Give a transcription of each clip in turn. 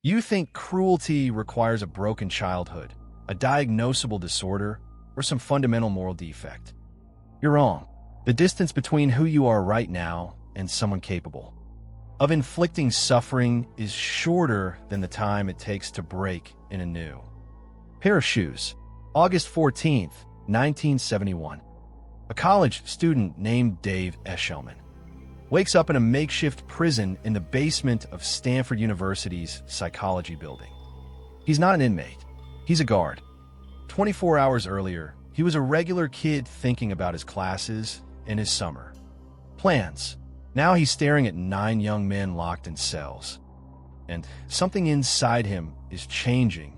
You think cruelty requires a broken childhood, a diagnosable disorder, or some fundamental moral defect. You're wrong. The distance between who you are right now and someone capable of inflicting suffering is shorter than the time it takes to break in a new pair of shoes. August 14th, 1971. A college student named Dave Eshelman wakes up in a makeshift prison in the basement of Stanford University's psychology building. He's not an inmate. He's a guard. 24 hours earlier, he was a regular kid thinking about his classes and his summer plans. Now he's staring at 9 young men locked in cells. And something inside him is changing.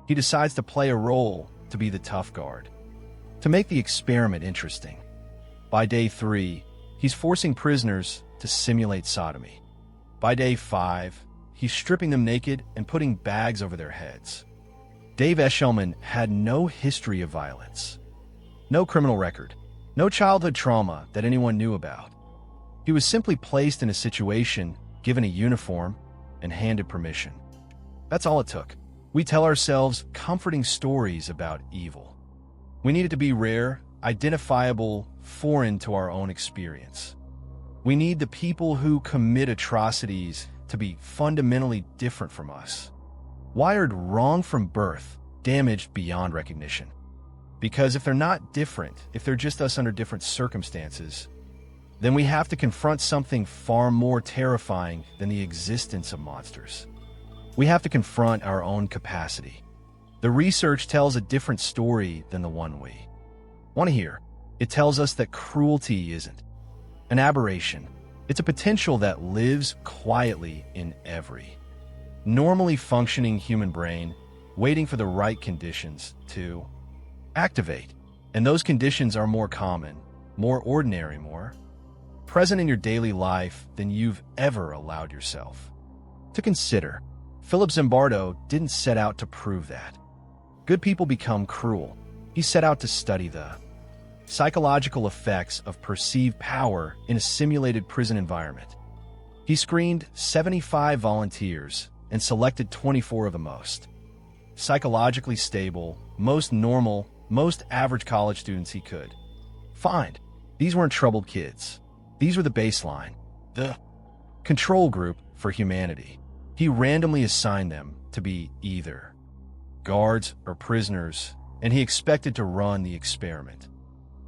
He decides to play a role to be the tough guard, to make the experiment interesting. By day 3, he's forcing prisoners to simulate sodomy. By day 5, he's stripping them naked and putting bags over their heads. Dave Eshelman had no history of violence, no criminal record, no childhood trauma that anyone knew about. He was simply placed in a situation, given a uniform, and handed permission. That's all it took. We tell ourselves comforting stories about evil. We need it to be rare, identifiable, foreign to our own experience. We need the people who commit atrocities to be fundamentally different from us. Wired wrong from birth, damaged beyond recognition. Because if they're not different, if they're just us under different circumstances, then we have to confront something far more terrifying than the existence of monsters. We have to confront our own capacity. The research tells a different story than the one we want to hear. It tells us that cruelty isn't an aberration. It's a potential that lives quietly in every normally functioning human brain, waiting for the right conditions to activate. And those conditions are more common, more ordinary, more present in your daily life than you've ever allowed yourself to consider. Philip Zimbardo didn't set out to prove that good people become cruel. He set out to study the psychological effects of perceived power in a simulated prison environment. He screened 75 volunteers and selected 24 of the most psychologically stable, most normal, most average college students he could find. These weren't troubled kids. These were the baseline, the control group for humanity. He randomly assigned them to be either guards or prisoners, and he expected to run the experiment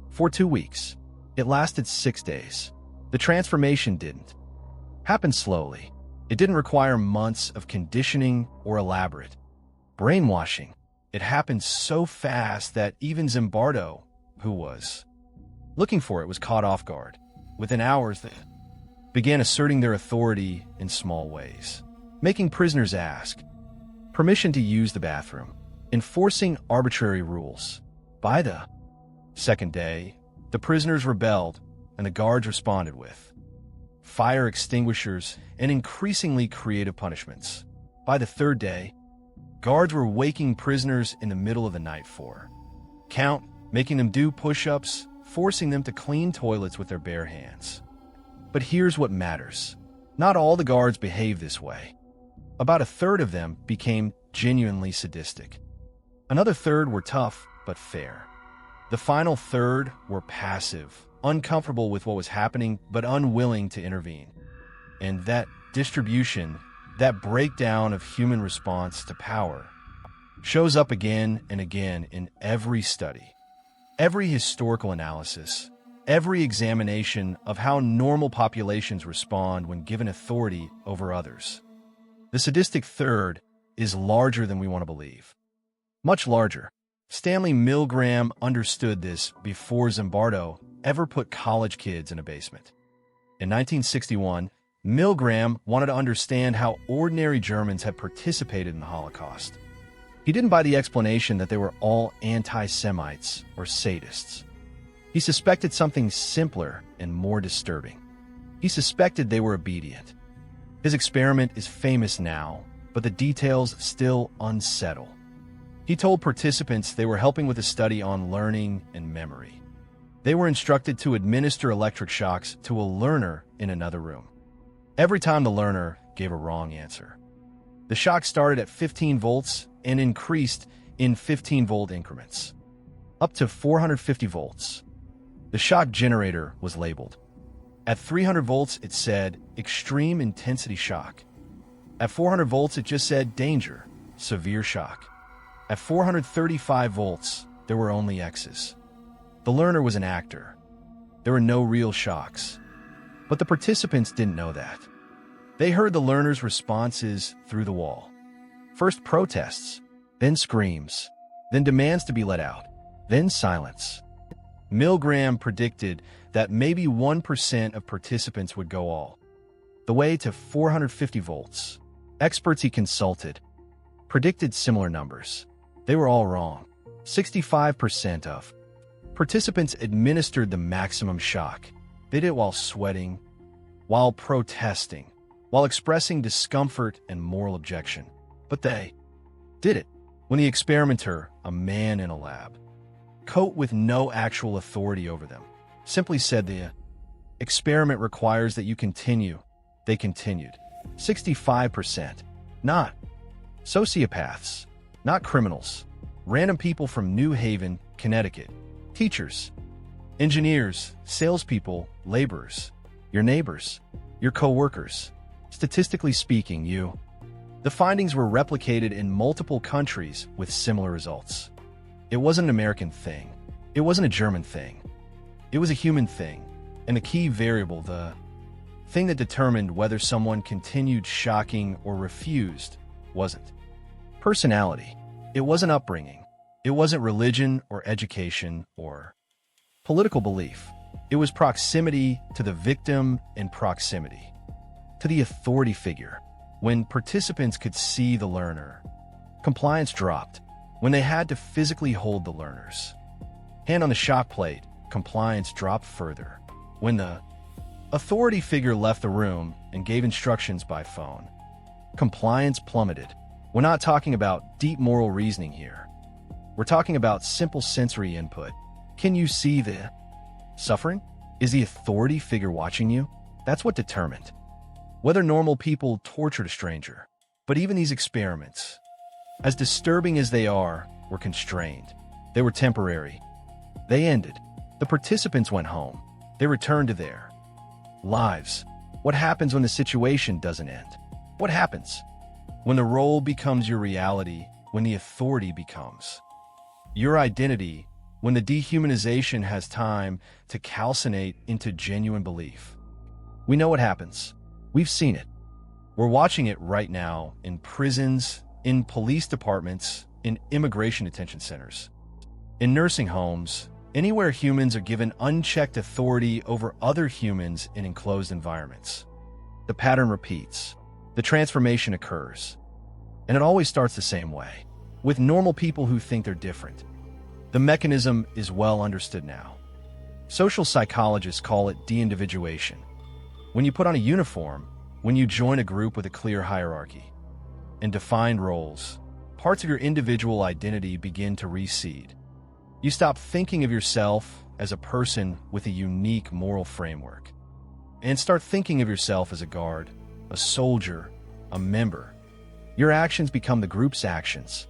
for 2 weeks. It lasted 6 days. The transformation didn't happen slowly. It didn't require months of conditioning or elaborate brainwashing. It happened so fast that even Zimbardo, who was looking for it, was caught off guard. Within hours, they began asserting their authority in small ways, making prisoners ask permission to use the bathroom, enforcing arbitrary rules. By the second day, the prisoners rebelled, and the guards responded with fire extinguishers and increasingly creative punishments. By the third day, guards were waking prisoners in the middle of the night for count, making them do push-ups, forcing them to clean toilets with their bare hands. But here's what matters. Not all the guards behaved this way. About a third of them became genuinely sadistic. Another third were tough but fair. The final third were passive, uncomfortable with what was happening but unwilling to intervene. And that distribution, that breakdown of human response to power, shows up again and again in every study, every historical analysis, every examination of how normal populations respond when given authority over others. The sadistic third is larger than we want to believe. Much larger. Stanley Milgram understood this before Zimbardo ever put college kids in a basement. In 1961, Milgram wanted to understand how ordinary Germans had participated in the Holocaust. He didn't buy the explanation that they were all anti-Semites or sadists. He suspected something simpler and more disturbing. He suspected they were obedient. His experiment is famous now, but the details still unsettle. He told participants they were helping with a study on learning and memory. They were instructed to administer electric shocks to a learner in another room every time the learner gave a wrong answer. The shock started at 15 volts and increased in 15-volt increments, up to 450 volts. The shock generator was labeled. At 300 volts, it said extreme intensity shock. At 400 volts, it just said danger, severe shock. At 435 volts, there were only X's. The learner was an actor. There were no real shocks. But the participants didn't know that. They heard the learner's responses through the wall. First protests, then screams, then demands to be let out, then silence. Milgram predicted that maybe 1% of participants would go all the way to 450 volts. Experts he consulted predicted similar numbers. They were all wrong. 65% of participants administered the maximum shock. They did it while sweating, while protesting, while expressing discomfort and moral objection. But they did it when the experimenter, a man in a lab, coat with no actual authority over them, simply said the experiment requires that you continue. They continued. 65%. Not sociopaths, not criminals, random people from New Haven, Connecticut, teachers, engineers, salespeople, laborers, your neighbors, your co-workers. Statistically speaking, you. The findings were replicated in multiple countries with similar results. It wasn't an American thing. It wasn't a German thing. It was a human thing, and the key variable, the thing that determined whether someone continued shocking or refused, wasn't personality. It wasn't upbringing. It wasn't religion or education or political belief. It was proximity to the victim and proximity to the authority figure. When participants could see the learner, compliance dropped. When they had to physically hold the learner's hand on the shock plate, compliance dropped further. When the authority figure left the room and gave instructions by phone, compliance plummeted. We're not talking about deep moral reasoning here. We're talking about simple sensory input. Can you see the suffering? Is the authority figure watching you? That's what determined whether normal people tortured a stranger. But even these experiments, as disturbing as they are, were constrained. They were temporary. They ended. The participants went home. They returned to their lives. What happens when the situation doesn't end? What happens when the role becomes your reality, when the authority becomes your identity, when the dehumanization has time to calcinate into genuine belief? We know what happens. We've seen it. We're watching it right now in prisons, in police departments, in immigration detention centers, in nursing homes, anywhere humans are given unchecked authority over other humans in enclosed environments. The pattern repeats. The transformation occurs. And it always starts the same way, with normal people who think they're different. The mechanism is well understood now. Social psychologists call it de-individuation. When you put on a uniform, when you join a group with a clear hierarchy and defined roles, parts of your individual identity begin to recede. You stop thinking of yourself as a person with a unique moral framework and start thinking of yourself as a guard, a soldier, a member. Your actions become the group's actions.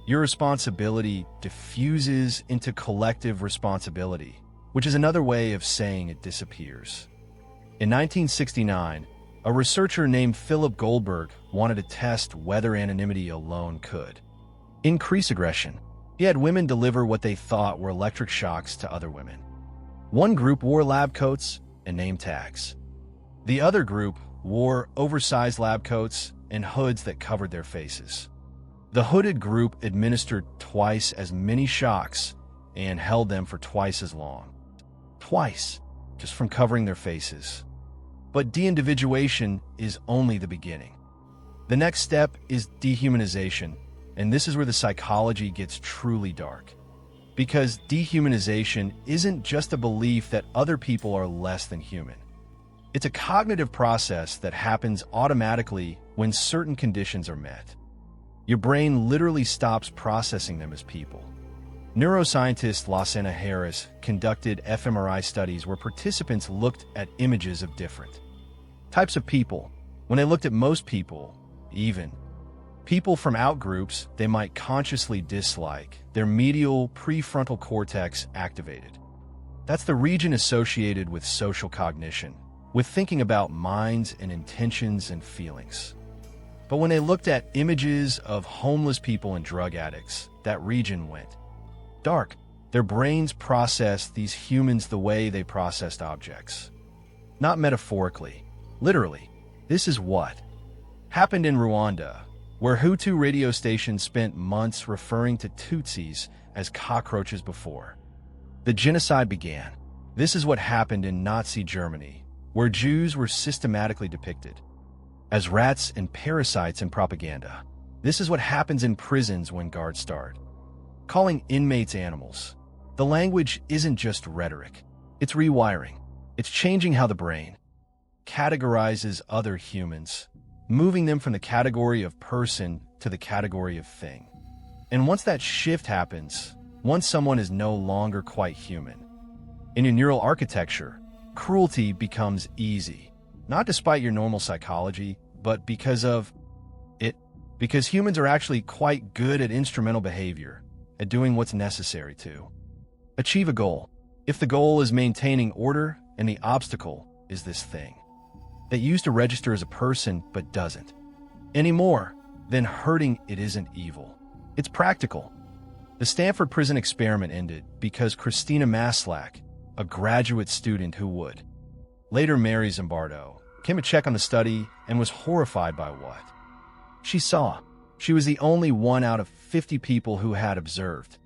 Your responsibility diffuses into collective responsibility, which is another way of saying it disappears. In 1969, a researcher named Philip Goldberg wanted to test whether anonymity alone could increase aggression. He had women deliver what they thought were electric shocks to other women. One group wore lab coats and name tags. The other group wore oversized lab coats and hoods that covered their faces. The hooded group administered twice as many shocks and held them for twice as long. Twice, just from covering their faces. But de-individuation is only the beginning. The next step is dehumanization, and this is where the psychology gets truly dark. Because dehumanization isn't just a belief that other people are less than human. It's a cognitive process that happens automatically when certain conditions are met. Your brain literally stops processing them as people. Neuroscientist Lawsana Harris conducted fMRI studies where participants looked at images of different types of people. When they looked at most people, even People from outgroups they might consciously dislike, their medial prefrontal cortex activated. That's the region associated with social cognition, with thinking about minds and intentions and feelings. But when they looked at images of homeless people and drug addicts, that region went dark. Their brains processed these humans the way they processed objects. Not metaphorically, literally. This is what happened in Rwanda, where Hutu radio stations spent months referring to Tutsis as cockroaches before the genocide began. This is what happened in Nazi Germany, where Jews were systematically depicted as rats and parasites in propaganda. This is what happens in prisons when guards start calling inmates animals. The language isn't just rhetoric. It's rewiring. It's changing how the brain categorizes other humans, moving them from the category of person to the category of thing. And once that shift happens, once someone is no longer quite human, in your neural architecture, cruelty becomes easy, not despite your normal psychology, but because of it. Because humans are actually quite good at instrumental behavior, at doing what's necessary to achieve a goal. If the goal is maintaining order and the obstacle is this thing that used to register as a person but doesn't anymore, then hurting it isn't evil. It's practical. The Stanford Prison Experiment ended because Christina Maslach, a graduate student who would later marry Zimbardo, came to check on the study and was horrified by what she saw. She was the only one out of 50 people who had observed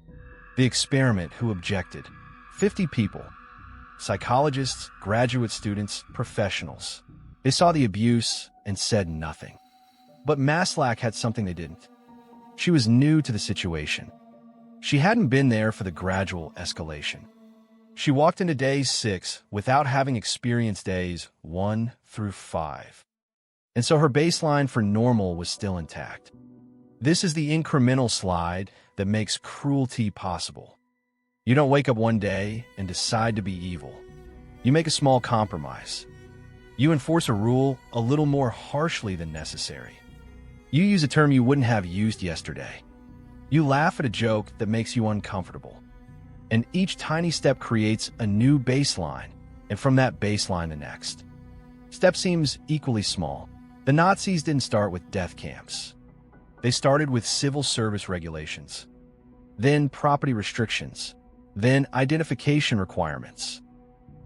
the experiment who objected. 50 people. Psychologists, graduate students, professionals. They saw the abuse and said nothing. But Maslach had something they didn't. She was new to the situation. She hadn't been there for the gradual escalation. She walked into day 6 without having experienced days 1 through 5. And so her baseline for normal was still intact. This is the incremental slide that makes cruelty possible. You don't wake up one day and decide to be evil. You make a small compromise. You enforce a rule a little more harshly than necessary. You use a term you wouldn't have used yesterday. You laugh at a joke that makes you uncomfortable. And each tiny step creates a new baseline, and from that baseline the next step seems equally small. The Nazis didn't start with death camps. They started with civil service regulations, then property restrictions, then identification requirements,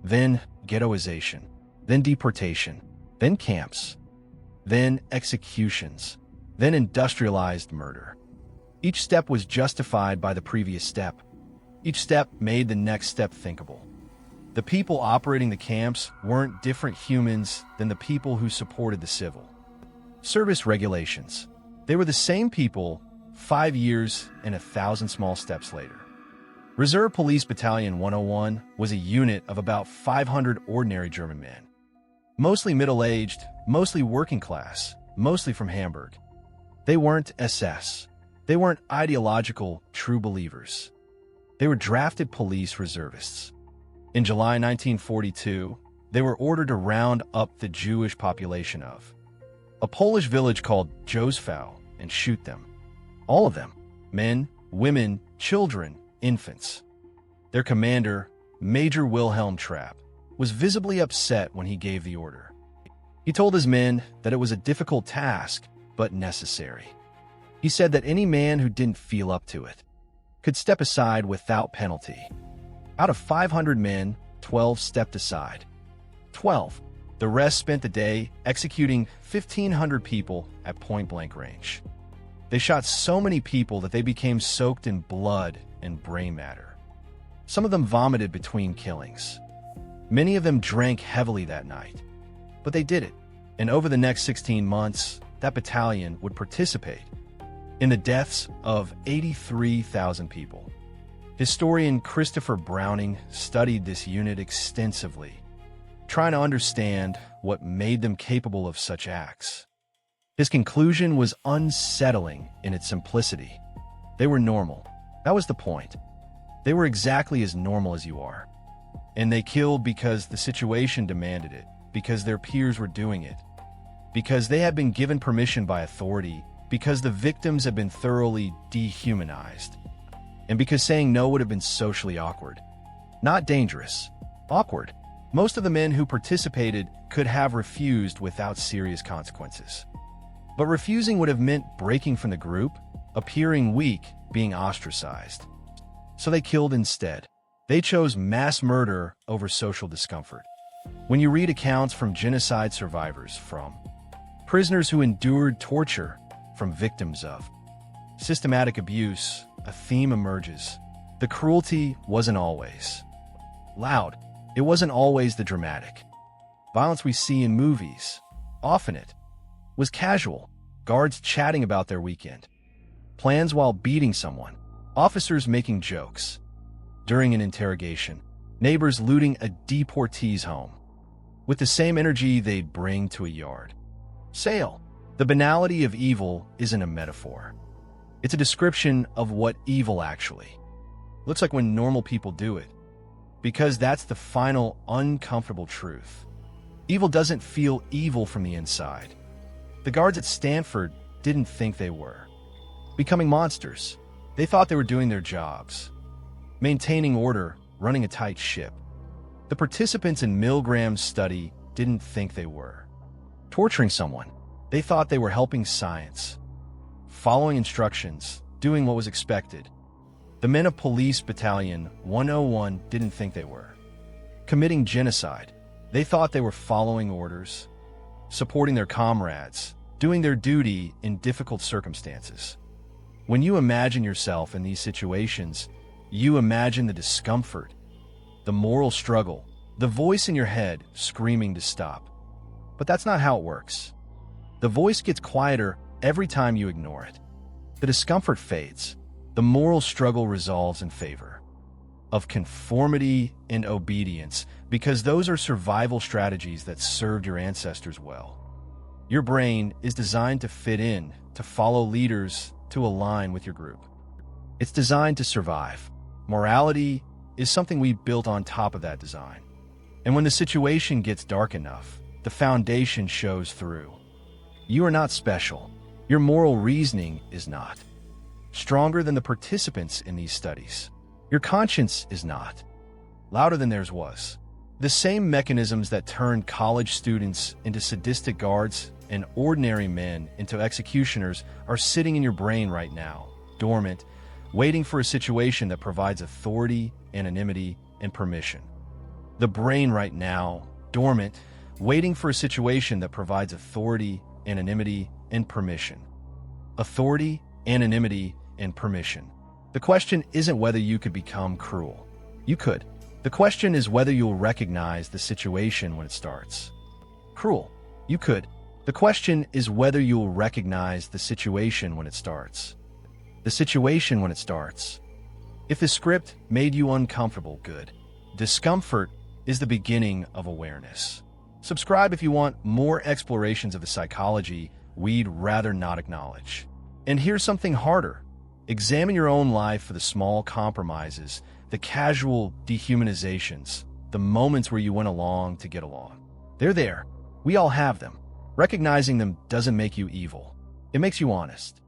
then ghettoization, then deportation, then camps, then executions, then industrialized murder. Each step was justified by the previous step. Each step made the next step thinkable. The people operating the camps weren't different humans than the people who supported the civil service regulations. They were the same people 5 years and 1,000 small steps later. Reserve Police Battalion 101 was a unit of about 500 ordinary German men. Mostly middle-aged, mostly working class, mostly from Hamburg. They weren't SS. They weren't ideological true believers. They were drafted police reservists. In July 1942, they were ordered to round up the Jewish population of a Polish village called Józef and shoot them. All of them. Men, women, children, infants. Their commander, Major Wilhelm Trapp, was visibly upset when he gave the order. He told his men that it was a difficult task, but necessary. He said that any man who didn't feel up to it could step aside without penalty. Out of 500 men, 12 stepped aside. 12. The rest spent the day executing 1,500 people at point-blank range. They shot so many people that they became soaked in blood and brain matter. Some of them vomited between killings. Many of them drank heavily that night. But they did it, and over the next 16 months, that battalion would participate in the deaths of 83,000 people. Historian Christopher Browning studied this unit extensively, trying to understand what made them capable of such acts. His conclusion was unsettling in its simplicity. They were normal. That was the point. They were exactly as normal as you are. And they killed because the situation demanded it, because their peers were doing it, because they had been given permission by authority because the victims have been thoroughly dehumanized, and because saying no would have been socially awkward. Not dangerous, awkward. Most of the men who participated could have refused without serious consequences. But refusing would have meant breaking from the group, appearing weak, being ostracized. So they killed instead. They chose mass murder over social discomfort. When you read accounts from genocide survivors, from prisoners who endured torture, from victims of systematic abuse, a theme emerges. The cruelty wasn't always loud. It wasn't always the dramatic violence we see in movies. Often it was casual. Guards chatting about their weekend plans while beating someone. Officers making jokes during an interrogation. Neighbors looting a deportee's home with the same energy they'd bring to a yard sale. The banality of evil isn't a metaphor. It's a description of what evil actually looks like when normal people do it. Because that's the final uncomfortable truth. Evil doesn't feel evil from the inside. The guards at Stanford didn't think they were becoming monsters. They thought they were doing their jobs, maintaining order, running a tight ship. The participants in Milgram's study didn't think they were torturing someone. They thought they were helping science, following instructions, doing what was expected. The men of Police Battalion 101 didn't think they were committing genocide. They thought they were following orders, supporting their comrades, doing their duty in difficult circumstances. When you imagine yourself in these situations, you imagine the discomfort, the moral struggle, the voice in your head screaming to stop. But that's not how it works. The voice gets quieter every time you ignore it. The discomfort fades. The moral struggle resolves in favor of conformity and obedience, because those are survival strategies that served your ancestors well. Your brain is designed to fit in, to follow leaders, to align with your group. It's designed to survive. Morality is something we built on top of that design. And when the situation gets dark enough, the foundation shows through. You are not special. Your moral reasoning is not stronger than the participants in these studies. Your conscience is not louder than theirs was. The same mechanisms that turned college students into sadistic guards and ordinary men into executioners are sitting in your brain right now, dormant, waiting for a situation that provides authority, anonymity, and permission. The brain right now, dormant, waiting for a situation that provides authority, anonymity, and permission. Authority, anonymity, and permission. The question isn't whether you could become cruel. You could. The question is whether you'll recognize the situation when it starts. Cruel. You could. The question is whether you'll recognize the situation when it starts. The situation when it starts. If the script made you uncomfortable, good. Discomfort is the beginning of awareness. Subscribe if you want more explorations of the psychology we'd rather not acknowledge. And here's something harder. Examine your own life for the small compromises, the casual dehumanizations, the moments where you went along to get along. They're there. We all have them. Recognizing them doesn't make you evil. It makes you honest.